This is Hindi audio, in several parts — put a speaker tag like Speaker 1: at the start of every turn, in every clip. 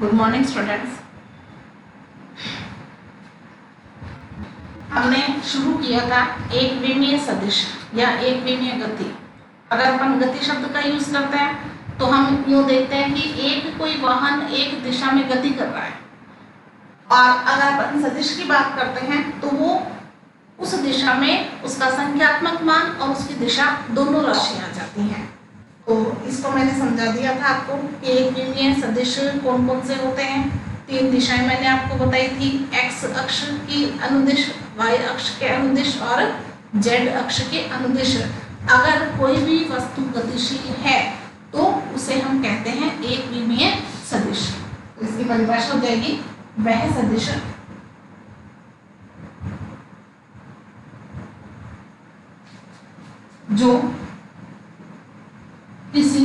Speaker 1: Good morning students. हमने शुरू किया था एक विमीय सदिश या एक विमीय गति। अगर अपन गति शब्द का यूज करते हैं तो हम यूं देखते हैं कि एक कोई वाहन एक दिशा में गति कर रहा है, और अगर अपन सदिश की बात करते हैं तो वो उस दिशा में उसका संख्यात्मक मान और उसकी दिशा दोनों राशियां आ जाती हैं। तो इसको मैंने समझा दिया था आपको कि एक विमीय सदिश कौन कौन से होते हैं। तीन दिशाएं मैंने आपको बताई थी, एक्स अक्ष की अनुदिश, वाई अक्ष के अनुदिश और जेड अक्ष के अनुदिश। अगर कोई भी वस्तु गतिशील है तो उसे हम कहते हैं एक विमीय सदिश। तो इसकी परिभाषा हो जाएगी वह सदिश जो किसी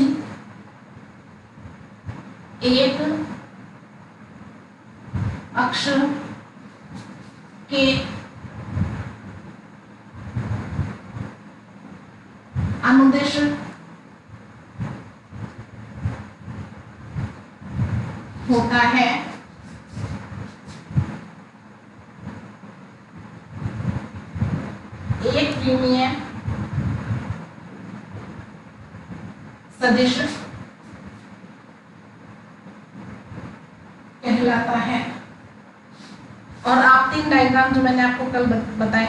Speaker 1: एक अक्ष के अनुदिश होता है, एक विमीय सदिश कहलाता है। और आप तीन डायग्राम जो मैंने आपको कल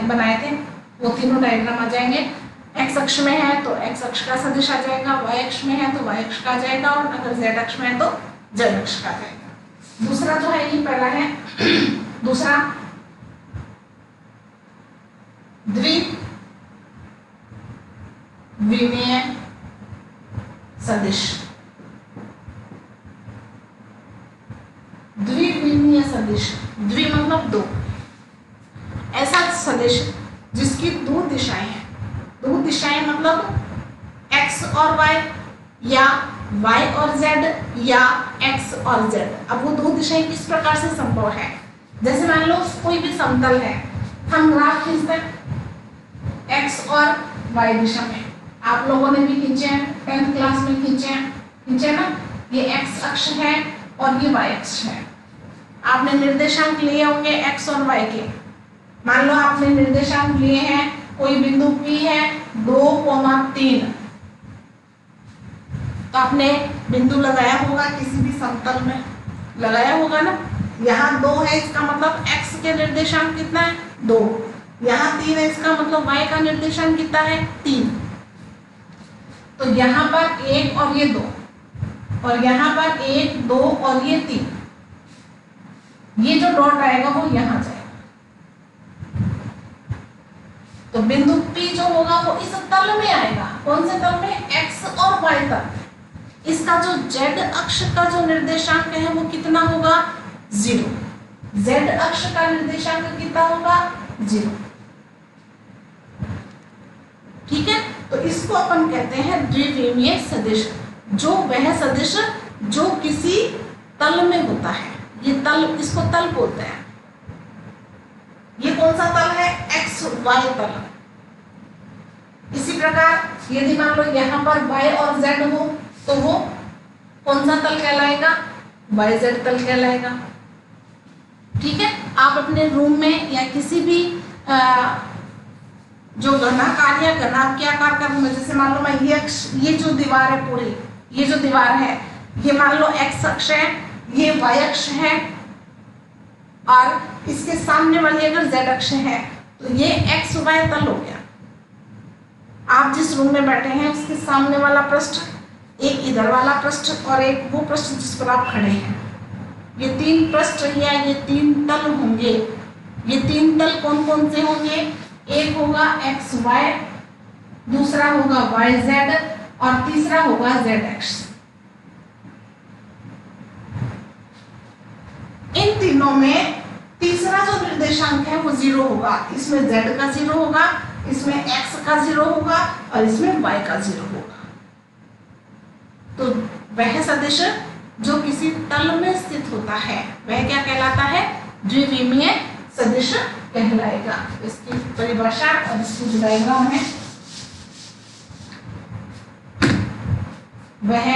Speaker 1: बनाए थे वो तीनों डायग्राम आ जाएंगे। एक्स अक्ष में है तो एक्स अक्ष का सदिश आ जाएगा, वाई अक्ष में है तो वाई अक्ष का आ जाएगा, और अगर जेड अक्ष में है तो जेड अक्ष का आ जाएगा। दूसरा जो है ये पहला है दूसरा द्विविमीय सदिश। द्विविमीय सदिश, द्वि मतलब दो, ऐसा सदिश जिसकी दो दिशाएं हैं। दो दिशाएं मतलब x और y या y और z या x और z। अब वो दो दिशाएं किस प्रकार से संभव है? जैसे मान लो कोई भी समतल है, हम ग्राफ खींचते हैं x और y दिशा में। आप लोगों ने भी खींचे हैं, 10th क्लास में खींचे ना। ये x अक्ष है और ये y अक्ष है। आपने निर्देशांक लिए होंगे x और y के। मान लो आपने निर्देशांक लिए हैं, कोई बिंदु P है 2,3, तो आपने बिंदु लगाया होगा किसी भी समतल में, लगाया होगा ना। यहाँ 2 है, इसका मतलब x के निर्देशांक कितना है 2। यहाँ 3 है, इसका मतलब y का निर्देशांक कितना है 3। तो यहाँ पर 1 और ये 2, और यहाँ पर 1 2 और ये 3। ये जो डॉट आएगा वो यहाँ जाएगा। तो बिंदु P जो होगा वो इस तल में आएगा। कौन से तल में? x और y तल। इसका जो z अक्ष का जो निर्देशांक है वो कितना होगा 0। z अक्ष का निर्देशांक कितना होगा 0। ठीक है, तो इसको अपन कहते हैं द्विविमीय सदिश। जो वह सदिश जो किसी तल में होता है, ये तल, इसको तल बोलते हैं। ये कौन सा तल है? एक्स वाई तल। इसी प्रकार यदि मान लो यहाँ पर y और z हो तो वो कौन सा तल कहलाएगा? yz तल कहलाएगा। ठीक है, आप अपने रूम में या किसी भी जो घनाकार या घनाभ के आकार का रूम है, जैसे मान लो मैं ये जो दीवार है पूरी, ये जो दीवार है ये मान लो x अक्ष है, ये y अक्ष है, और इसके सामने वाली अगर z अक्ष है तो ये x y तल हो गया। आप जिस रूम में बैठे हैं उसके सामने वाला पृष्ठ, एक इधर वाला पृष्ठ और एक वो पृष्ठ जिस पर आप खड़े हैं, ये तीन पृष्ठ या ये तीन तल होंगे। ये तीन तल कौन कौन से होंगे? एक होगा एक्स वाई, दूसरा होगा वाई जेड और तीसरा होगा जेड एक्स। इन तीनों में तीसरा जो निर्देशांक है वो 0 होगा। इसमें z का 0 होगा, इसमें x का 0 होगा और इसमें y का 0 होगा। तो वह सदिश जो किसी तल में स्थित होता है वह क्या कहलाता है? द्विविमीय सदिश कहलाएगा। इसकी परिभाषा और इसकी जो डायग्राम है वह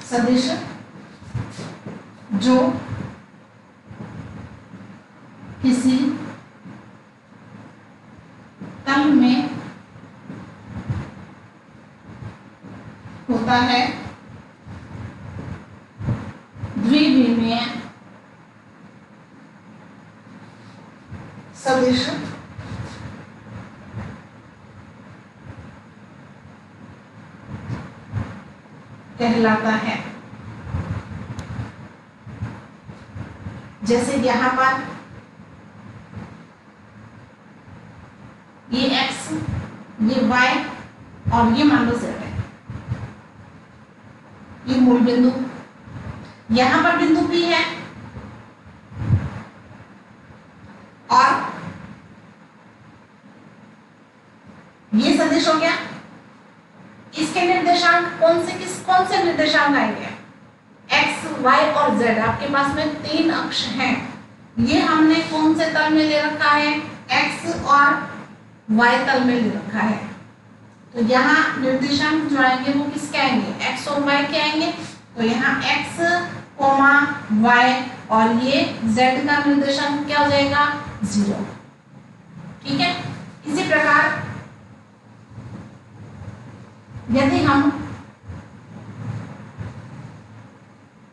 Speaker 1: सदिश जो किसी तल में होता है द्विविमीय सदिश कहलाता है। जैसे यहां पर ये x, ये y और ये मान लो z है, ये मूल बिंदु, यहां पर बिंदु P है और ये सदिश हो गया। इसके निर्देशांक कौन से निर्देशांक आएंगे? x, y और z। आपके पास में 3 अक्ष हैं, ये हमने कौन से तल में ले रखा है? x और y तल में ले रखा है। तो यहाँ निर्देशांक जो आएंगे वो किसके आएंगे? x और y के आएंगे। तो यहाँ x, y और ये z का निर्देशांक क्या हो जाएगा? 0। ठीक है। इसी प्रकार यदि हम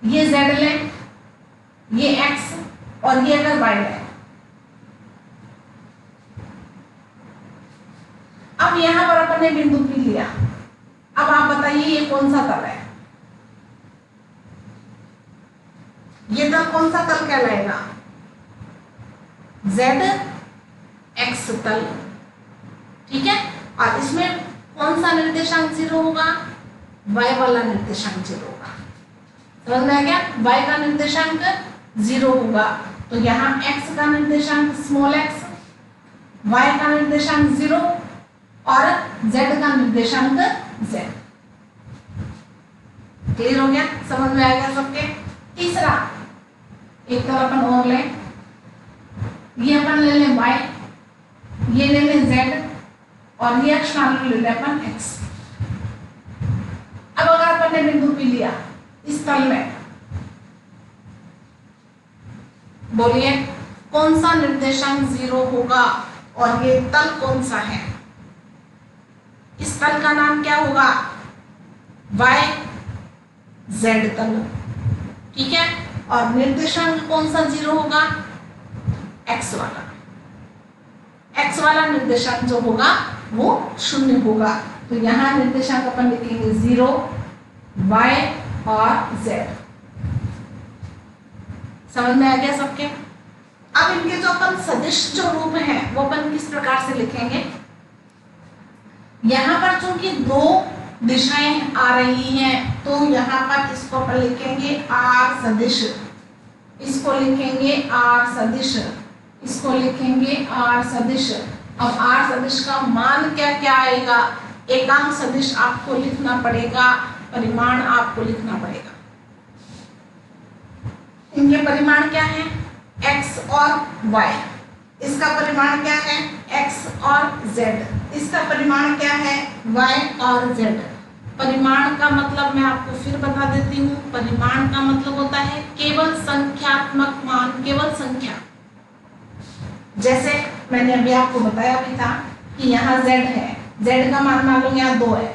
Speaker 1: ये z लें, ये x और ये अगर y लें, अब यहां पर अपन ने बिंदु P लिया। अब आप बताइए ये कौन सा तल है? ये तल कौन सा तल कहलाएगा? z x तल। ठीक है। और इसमें कौन सा निर्देशांक 0 होगा? y वाला निर्देशांक 0 होगा। समझ में आ गया? y का निर्देशांक 0 होगा। तो यहाँ x का निर्देशांक स्मॉल x, y का निर्देशांक 0 और z का निर्देशांक z। क्लियर हो गया? समझ में आ गया सबके? तीसरा एक तरफ अपन और लें, ये अपन ले लें y, ये ले लें z और ये अक्ष मान ले लें अपन x। अब अगर अपन ने बिंदु P लिया इस तल में, बोलिए कौन सा निर्देशांक 0 होगा और ये तल कौन सा है? इस तल का नाम क्या होगा? y z तल। ठीक है। और निर्देशांक कौन सा 0 होगा? x वाला। x वाला निर्देशांक जो होगा वो 0 होगा। तो यहाँ निर्देशांक अपन लिखेंगे 0, y और z। समझ में आ गया सबके? अब इनके जो अपन सदिश जो रूप है वो अपन किस प्रकार से लिखेंगे? यहाँ पर चूंकि 2 दिशाएं आ रही हैं तो यहाँ पर इसको अपन लिखेंगे r सदिश, इसको लिखेंगे r सदिश, इसको लिखेंगे r सदिश। अब r सदिश का मान क्या क्या आएगा? एकांक सदिश आपको लिखना पड़ेगा, परिमाण आपको लिखना पड़ेगा। इनके परिमाण क्या है? x और y। इसका परिमाण क्या है? x और z। इसका परिमाण क्या है? y और z। परिमाण का मतलब मैं आपको फिर बता देती हूँ। परिमाण का मतलब होता है केवल संख्यात्मक मान, केवल संख्या। जैसे मैंने अभी आपको बताया भी था कि यहाँ z है, z का मान मान लो यहाँ 2 है,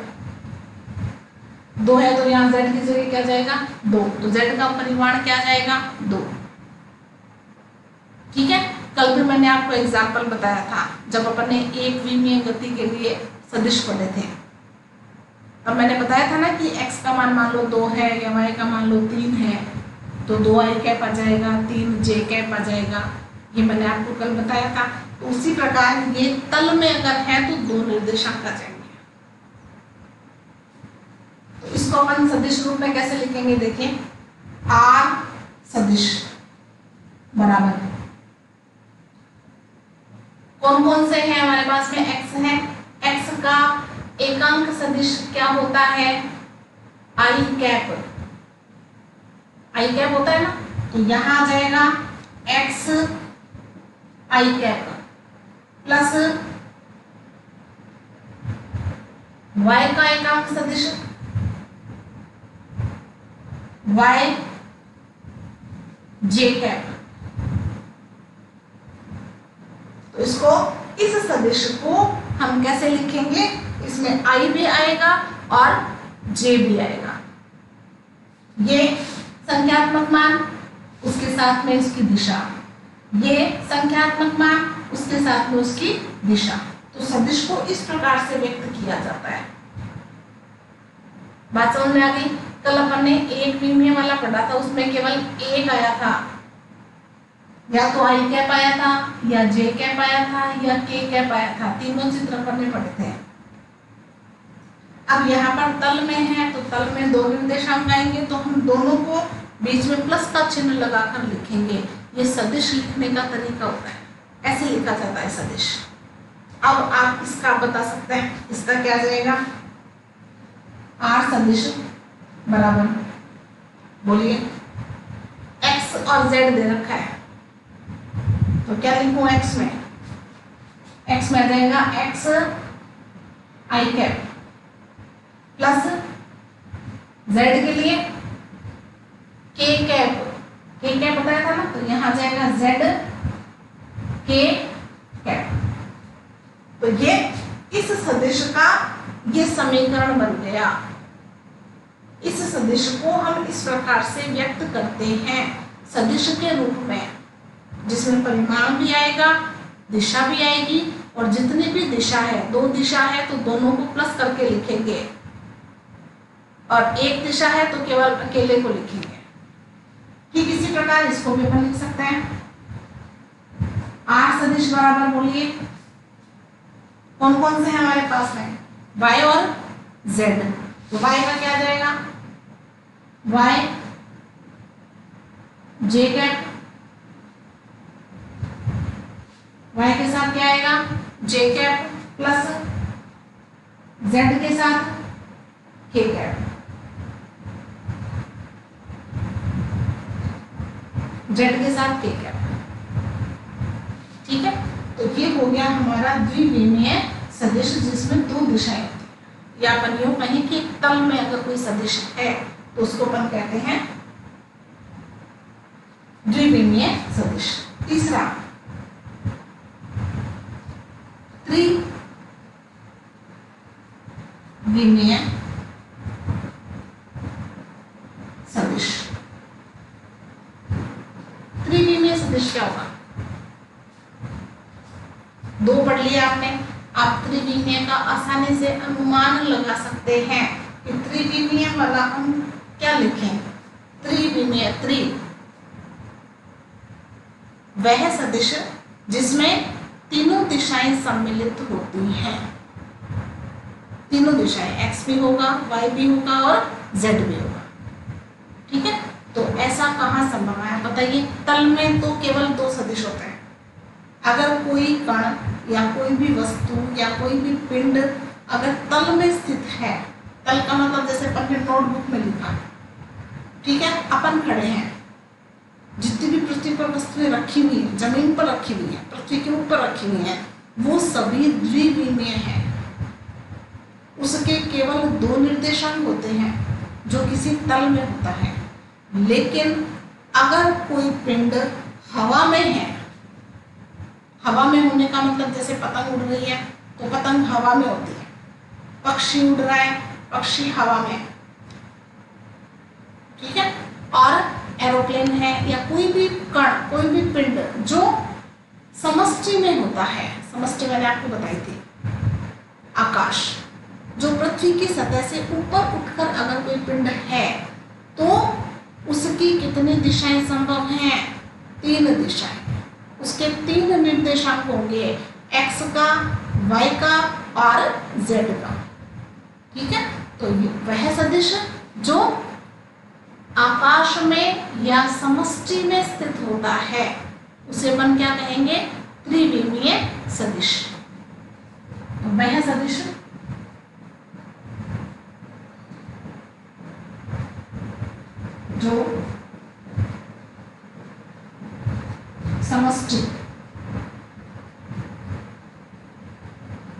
Speaker 1: 2 है तो यहाँ z की जगह क्या जाएगा? 2। तो z का परिमाण क्या जाएगा? 2। ठीक है। कल भी मैंने आपको एग्जाम्पल बताया था जब अपन ने एक विमीय गति के लिए सदिश पढ़े थे। अब मैंने बताया था ना कि x का मान लो 2 है या y का मान लो 3 है, तो 2i कैप आ जाएगा, 3j कैप आ जाएगा। ये मैंने आपको कल बताया था। तो उसी प्रकार ये तल में अगर है तो 2 निर्देशांक आ जाएंगे। तो इसको अपन सदिश रूप में कैसे लिखेंगे? देखिए r सदिश बराबर कौन कौन से हैं हमारे पास में? x है, x का एकांक सदिश क्या होता है? i cap. i कैप होता है ना, तो यहाँ आ जाएगा x i cap plus y का एकांक सदिश वाई जे कैप। तो इसको, इस सदिश को हम कैसे लिखेंगे? इसमें आई भी आएगा और जे भी आएगा। ये संख्यात्मक मान, उसके साथ में इसकी दिशा, ये संख्यात्मक मान, उसके साथ में उसकी दिशा। तो सदिश को इस प्रकार से व्यक्त किया जाता है। बात समझ में आ गई? कल अपन ने एक विमीय वाला पढ़ा था, उसमें केवल एक आया था, या तो आई कैप आया था, या जे कैप आया था, या के कैप आया था। तीनों चित्र अपन ने पढ़े थे। अब यहाँ पर तल में है, तो तल में दो निर्देशांक आएंगे, तो हम दोनों को बीच में प्लस का चिन्ह लगाकर लिखेंगे। ये सदिश लिखने का तरीका होता है, ऐसे लिखा जाता है सदिश। अब आप इसका बता सकते हैं, इसका क्या जाएगा? आर सदिश बराबर, बोलिए, एक्स और जेड दे रखा है, तो क्या लिखूं एक्स में? एक्स में आ जाएगा एक्स आई कैप प्लस जेड के लिए के कैप, के कैप बताया था ना, तो यहां जाएगा जेड के कैप। तो ये इस सदिश का ये समीकरण बन गया। इस सदिश को हम इस प्रकार से व्यक्त करते हैं सदिश के रूप में, जिसमें परिमाण भी आएगा, दिशा भी आएगी, और जितनी भी दिशा है, दो दिशा है तो दोनों को प्लस करके लिखेंगे, और एक दिशा है तो केवल अकेले को लिखेंगे। ठीक इसी प्रकार इसको भी अपन लिख सकते हैं। आर सदिश बराबर, बोलिए कौन कौन से हैं हमारे पास में? y और z। तो y का क्या जाएगा? y j कैप, y के साथ क्या आएगा? j कैप प्लस z के साथ k कैप, z के साथ k कैप। ठीक है, तो ये हो गया हमारा द्विविमीय सदिश, जिसमें दो दिशाएं होती हैं। या अपन यूं कहें कि तल में अगर कोई सदिश है तो उसको अपन कहते हैं द्विविमीय सदिश। तीसरा, त्रिविमीय सदिश। त्रिविमीय सदिश क्या होगा? दो पढ़ लिया आपने। आप त्रिविमीय का आसानी से अनुमान लगा सकते हैं कि त्रिविमीय वाला हम क्या लिखें? त्रिविमीय, त्रि वह सदिश जिसमें तीनों दिशाएं सम्मिलित होती हैं। तीनों दिशाएं, x भी होगा, y भी होगा और z भी होगा। ठीक है, तो ऐसा कहाँ संभव है बताइए? तल में तो केवल दो सदिश होते हैं। अगर कोई कण या कोई भी वस्तु या कोई भी पिंड अगर तल में स्थित है, तल का मतलब जैसे अपन ने नोटबुक में लिखा, ठीक है, अपन खड़े हैं, जितनी भी पृथ्वी पर वस्तुएं रखी हुई है, जमीन पर रखी हुई है, पृथ्वी के ऊपर रखी हुई है, वो सभी द्विविमीय है। उसके केवल दो निर्देशांक होते हैं जो किसी तल में होता है। लेकिन अगर कोई पिंड हवा में है, हवा में होने का मतलब जैसे पतंग उड़ रही है तो पतंग हवा में होती है, पक्षी उड़ रहा है, पक्षी हवा में, ठीक है, और एरोप्लेन है या कोई भी कण, कोई भी पिंड जो समष्टि में होता है, समष्टि मैंने आपको बताई थी, आकाश, जो पृथ्वी की सतह से ऊपर उठकर अगर कोई पिंड है तो उसकी कितनी दिशाएं संभव हैं? तीन दिशाएं। उसके तीन निर्देशांक होंगे, x का, y का और z का। ठीक है, तो वह सदिश जो आकाश में या समष्टि में स्थित होता है उसे अपन क्या कहेंगे? त्रिविमीय सदिश। तो वह सदिश जो समष्टि,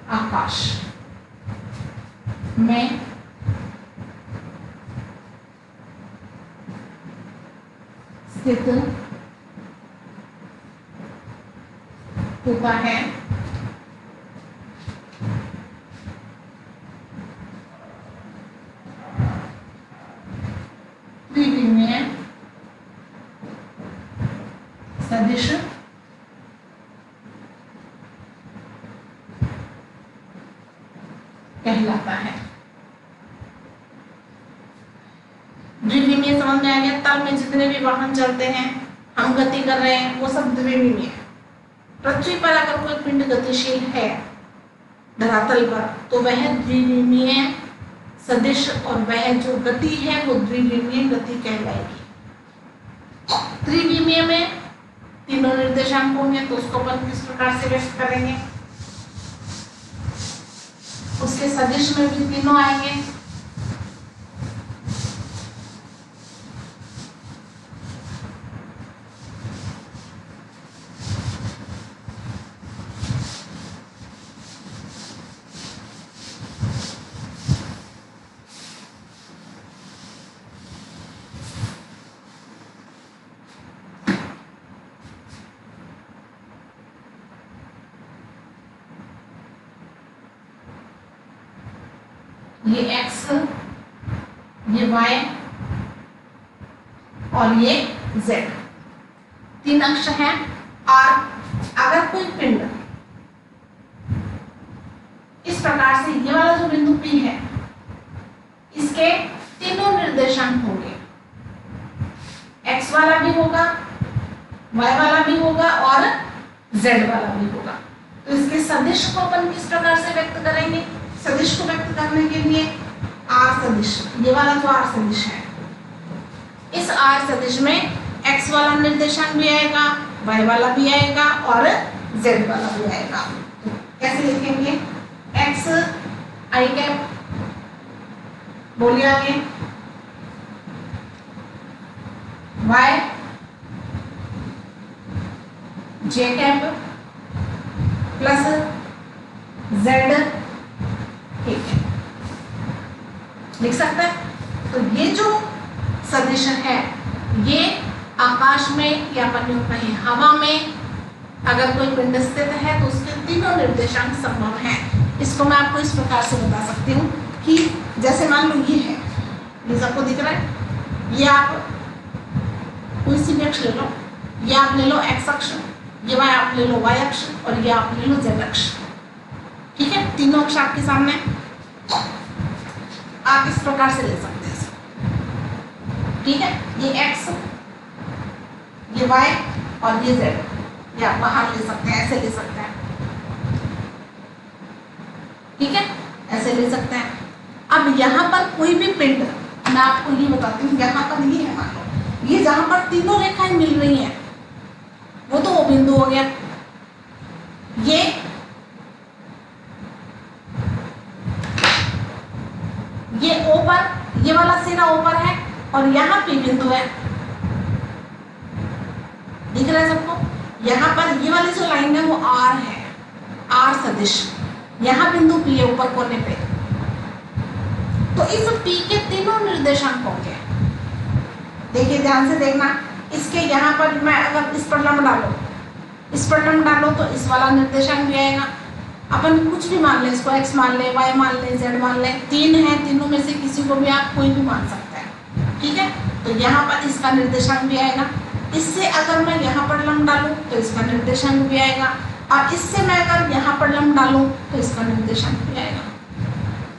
Speaker 1: आकाश में स्थित होता है। त्रिविमीय सदिश कहलाता है। द्विविमीय समझ में आ गया। तल में जितने भी वाहन चलते हैं, हम गति कर रहे हैं, वो सब द्विविमीय है। पृथ्वी पर अगर कोई पिंड गतिशील है धरातल पर, तो वह द्विविमीय सदिश और वह जो गति है वो द्विविमीय गति कहलाएगी। त्रिविमीय में तीनों निर्देशांक होंगे, तो उसको अपन किस प्रकार से व्यक्त करेंगे? उसके सदिश में भी तीनों आएंगे। ये x, ये y और ये z, तीन अक्ष हैं। और अगर कोई पिंड इस प्रकार से, ये वाला जो बिंदु P है, इसके तीनों निर्देशांक होंगे, x वाला भी होगा, y वाला भी होगा और z वाला भी होगा। तो इसके सदिश को अपन किस प्रकार से व्यक्त करेंगे? सदिश को व्यक्त करने के लिए r सदिश, ये वाला जो r सदिश है, इस r सदिश में x वाला निर्देशांक भी आएगा, y वाला भी आएगा और z वाला भी आएगा। तो कैसे लिखेंगे? x i कैप, बोलिए आगे, y j cap plus z, ठीक है, लिख सकते हैं। तो ये जो सदिश है, ये आकाश में या अपन कहीं हवा में अगर कोई पिंड स्थित है तो उसके तीनों निर्देशांक संभव हैं। इसको मैं आपको इस प्रकार से बता सकती हूँ कि जैसे मान लो ये है, ये सबको दिख रहा है, ये आप कोई सी भी अक्ष ले लो, ये आप ले लो x अक्ष, ये आप ले लो y अक्ष और ये आप ले लो z अक्ष। ठीक है, तीनों अक्ष आपके सामने, आप इस प्रकार से ले सकते हैं। ठीक है, ये x, ये y और ये z, ये आप बाहर ले सकते हैं, ऐसे ले सकते हैं। ठीक है, ऐसे ले सकते हैं। अब यहाँ पर कोई भी पिंड, मैं आपको ये बताती हूँ, यहाँ पर ये है, मान लो ये जहाँ पर तीनों रेखाएं मिल रही हैं, वो तो वो बिंदु हो गया। ये O पर, ये वाला सिरा O पर है और यहाँ P बिंदु है, दिख रहा है सबको? यहाँ पर ये वाली जो लाइन है वो R है, R सदिश, यहाँ बिंदु P है ऊपर कोने पे। तो इस P के तीनों निर्देशांक होंगे। देखिए ध्यान से देखना, इसके यहाँ पर मैं अगर इस पर लंब डालो, इस पर लंब डालो तो इस वाला निर्देशांक भी आएगा। अपन कुछ भी मान ले, इसको x मान ले, y मान ले, z मान ले, तीन है, तीनों में से किसी को भी आप कोई भी मान सकते हैं। ठीक है, तो यहाँ पर इसका निर्देशांक भी आएगा। इससे अगर मैं यहाँ पर लंब डालूं तो इसका निर्देशांक भी आएगा, और इससे मैं अगर यहाँ पर लंब डालूं तो इसका निर्देशांक भी आएगा।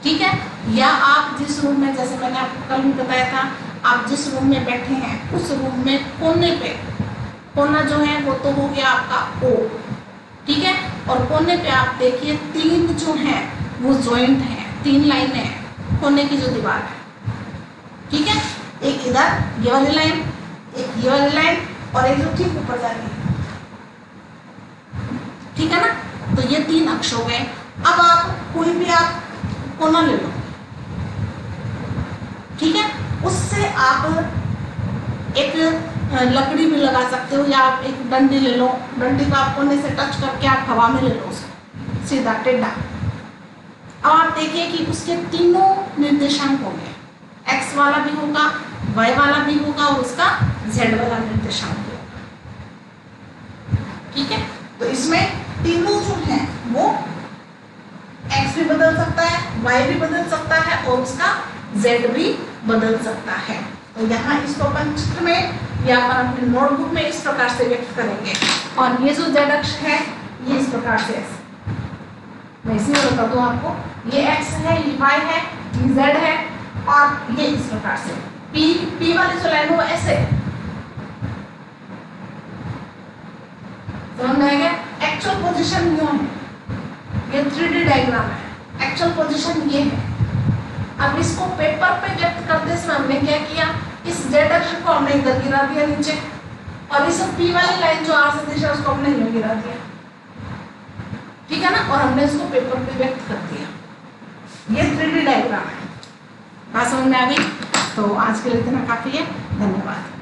Speaker 1: ठीक है, या आप जिस रूम में, जैसे मैंने आपको कल भी बताया था, आप जिस रूम में बैठे हैं उस रूम में कोने पे, कोना जो है वो तो हो गया आपका O। ठीक है, और कोने पे आप देखिए तीन जो हैं वो जॉइंट हैं, तीन लाइनें हैं कोने की जो दीवार है। ठीक है, एक इधर ये वाली लाइन, एक ये वाली लाइन और एक जो ठीक ऊपर जा रही है। ठीक है ना, तो ये तीन अक्ष हो गए। अब आप कोई भी आप कोना ले लो, ठीक है, उससे आप एक लकड़ी भी लगा सकते हो, या आप एक डंडी ले लो, डंडी को आप कोने से टच करके आप हवा में ले लो उसको सीधा टेढ़ा। अब आप देखिए कि उसके तीनों निर्देशांक होंगे, x वाला भी होगा, y वाला भी होगा और उसका z वाला निर्देशांक होगा। ठीक है, तो इसमें तीनों जो हैं वो x भी बदल सकता है, y भी बदल सकता है और उसका z भी बदल सकता है। तो यहाँ इसको अपन चित्र में या अपन अपने नोटबुक में इस प्रकार से व्यक्त करेंगे। और ये जो z अक्ष है ये इस प्रकार से है, मैं इसमें बता दूं आपको, ये x है, ये y है, ये z है और ये इस प्रकार से p वाली जो लाइन है वो ऐसे समझ में आएगा। एक्चुअल पोजीशन ये है, ये 3D डायग्राम है, एक्चुअल पोजीशन ये है। अब इसको पेपर पे व्यक्त करते समय हमने क्या किया, इस z अक्ष को हमने इधर गिरा दिया नीचे और इस p वाली लाइन जो r सदिश है उसको हमने यूं गिरा दिया, ठीक है ना, और हमने इसको पेपर पे व्यक्त कर दिया। ये 3D डायग्राम है। बात समझ में आ गई? तो आज के लिए इतना काफी है, धन्यवाद।